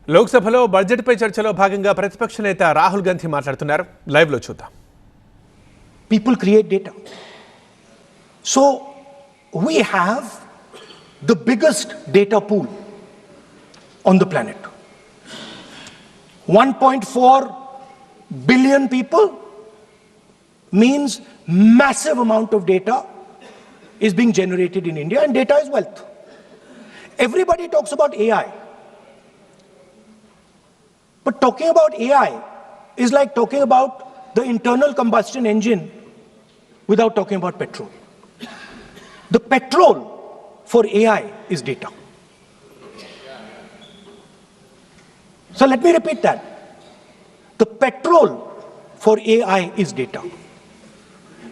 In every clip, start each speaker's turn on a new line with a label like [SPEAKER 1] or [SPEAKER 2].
[SPEAKER 1] లోక్సభలో బడ్జెట్పై చర్చలో భాగంగా ప్రతిపక్ష నేత రాహుల్ గాంధీ మాట్లాడుతున్నారు. లైవ్లో చూద్దాం.
[SPEAKER 2] People create data. So we have the biggest data pool on the planet. 1.4 billion people means massive amount of data is being generated in India, and data is wealth. Everybody talks about AI. But talking about AI is like talking about the internal combustion engine without talking about petrol. The petrol for AI is data. So let me repeat that. The petrol for AI is data.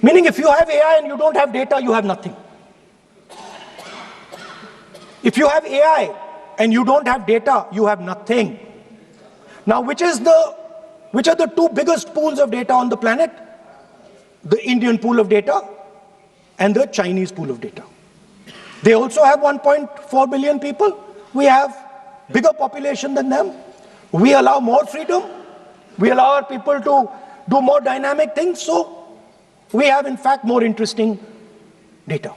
[SPEAKER 2] Meaning if you have AI and you don't have data, you have nothing. If you have AI and you don't have data, you have nothing. Now, which are the two biggest pools of data on the planet? The Indian pool of data and the Chinese pool of data. They also have 1.4 billion people. We have bigger population than them. We allow more freedom. We allow our people to do more dynamic things. So we have, in fact, more interesting data.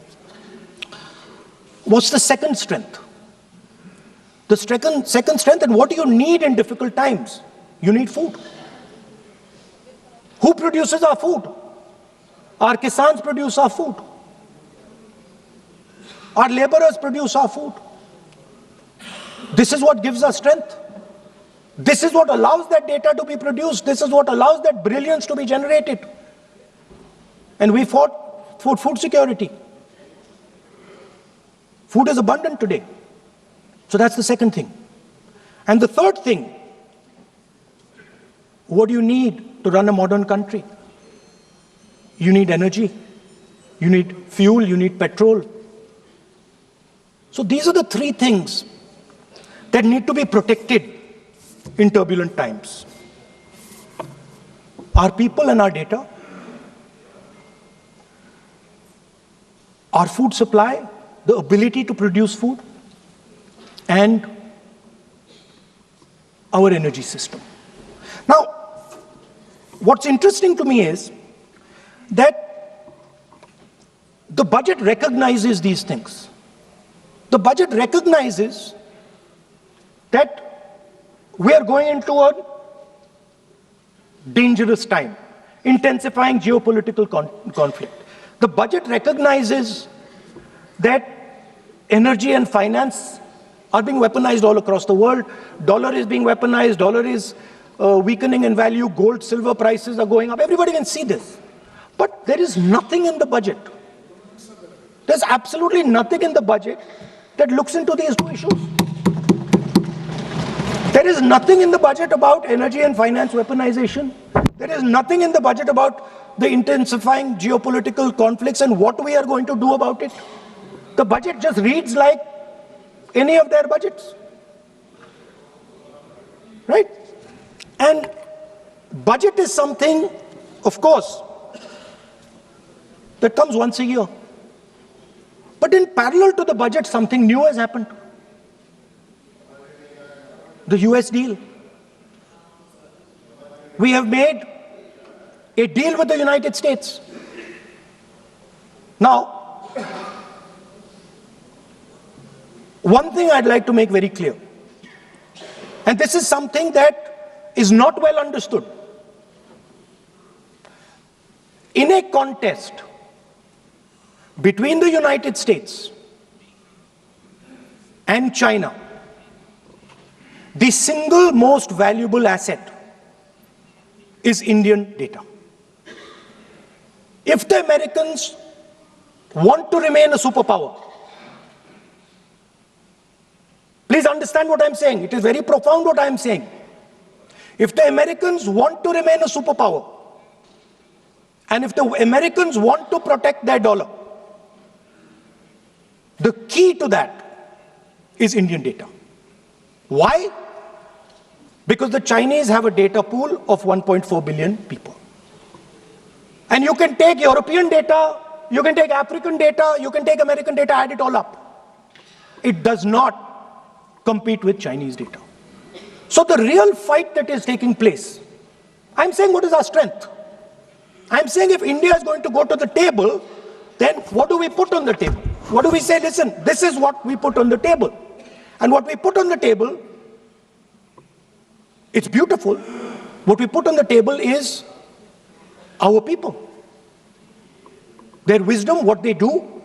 [SPEAKER 2] What's the second strength? The second strength, and what do you need in difficult times? You need food. Who produces our food? Our kisans produce our food. Our laborers produce our food. This is what gives us strength. This is what allows that data to be produced. This is what allows that brilliance to be generated. And we fought for food security. Food is abundant today. So that's the second thing. And the third thing, what do you need to run a modern country? You need energy, you need fuel, you need petrol. So these are the three things that need to be protected in turbulent times. Our people and our data, our food supply, the ability to produce food, and our energy system. Now, what's interesting to me is that the budget recognizes these things. The budget recognizes that we are going into a dangerous time, intensifying geopolitical conflict. The budget recognizes that energy and finance are being weaponized all across the world. Dollar is being weaponized, dollar is weakening in value, gold, silver prices are going up. Everybody can see this. But there is nothing in the budget. There's absolutely nothing in the budget that looks into these two issues. There is nothing in the budget about energy and finance weaponization. There is nothing in the budget about the intensifying geopolitical conflicts and what we are going to do about it. The budget just reads like any of their budgets, right? And budget is something, of course, that comes once a year. But in parallel to the budget, something new has happened. The US deal. We have made a deal with the United States. Now, one thing I'd like to make very clear, and this is something that is not well understood. In a contest between the United States and China, the single most valuable asset is Indian data. If the Americans want to remain a superpower, please understand what I'm saying. It is very profound what I'm saying. If the Americans want to remain a superpower, and if the Americans want to protect their dollar, the key to that is Indian data. Why? Because the Chinese have a data pool of 1.4 billion people. And you can take European data, you can take African data, you can take American data, add it all up. It does not compete with Chinese data. So the real fight that is taking place, I'm saying what is our strength? I'm saying if India is going to go to the table, then what do we put on the table? What do we say? Listen, this is what we put on the table. And what we put on the table, it's beautiful. What we put on the table is our people. Their wisdom, what they do,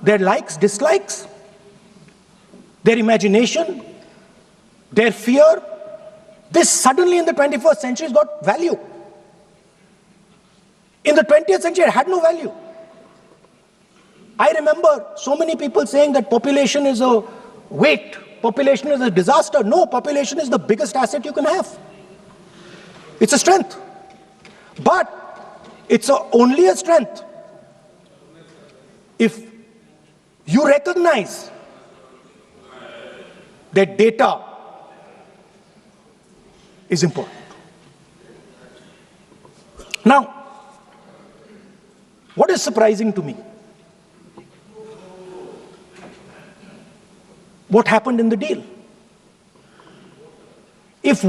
[SPEAKER 2] their likes, dislikes, their imagination, their fear. This suddenly in the 21st century has got value. In the 20th century, it had no value. I remember so many people saying that population is a weight, population is a disaster. No, population is the biggest asset you can have. It's a strength. But it's only a strength if you recognize that data is important. Now, what is surprising to me? What happened in the deal? If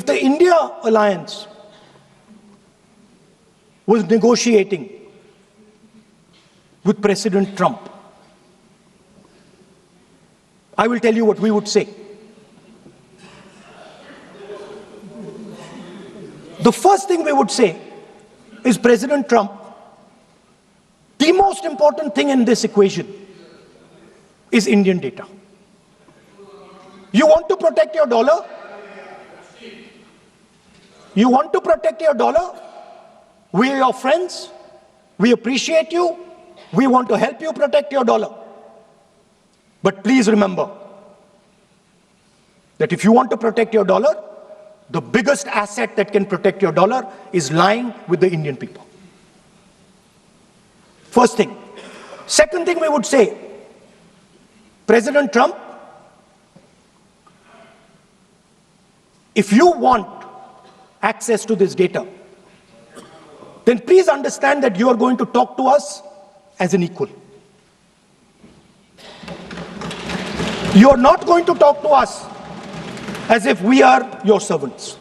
[SPEAKER 2] the India alliance was negotiating with President Trump, I will tell you what we would say. The first thing we would say is, President Trump, the most important thing in this equation is Indian data. You want to protect your dollar? You want to protect your dollar? We are your friends. We appreciate you. We want to help you protect your dollar. But please remember that if you want to protect your dollar, the biggest asset that can protect your dollar is lying with the Indian people. First thing. Second thing we would say, President Trump, if you want access to this data, then please understand that you are going to talk to us as an equal. You are not going to talk to us as if we are your servants.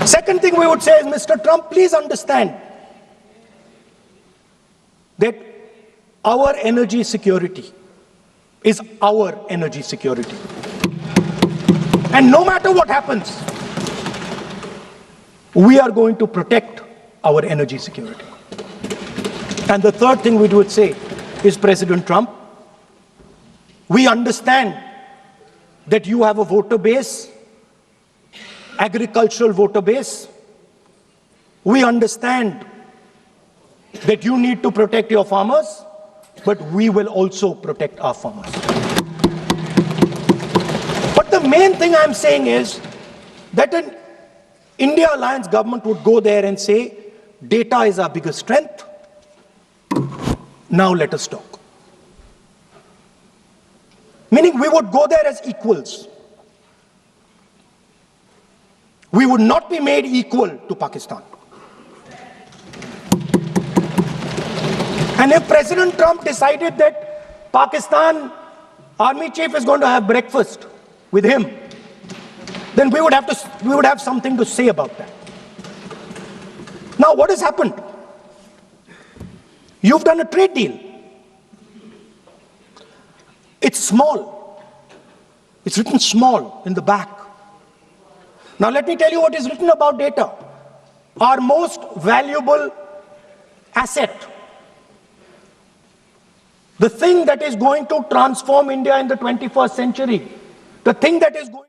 [SPEAKER 2] Second thing we would say is, Mr. Trump, please understand that our energy security is our energy security. And no matter what happens, we are going to protect our energy security. And the third thing we would say is, President Trump, we understand that you have a voter base, agricultural voter base. We understand that you need to protect your farmers, but we will also protect our farmers. But the main thing I'm saying is that an India Alliance government would go there and say, data is our biggest strength. Now let us talk. Meaning we would go there as equals. We would not be made equal to Pakistan. And if President Trump decided that Pakistan army chief is going to have breakfast with him, then we would have something to say about that. Now, what has happened? You've done a trade deal. It's small. It's written small in the back. Now, let me tell you what is written about data. Our most valuable asset. The thing that is going to transform India in the 21st century. The thing that is going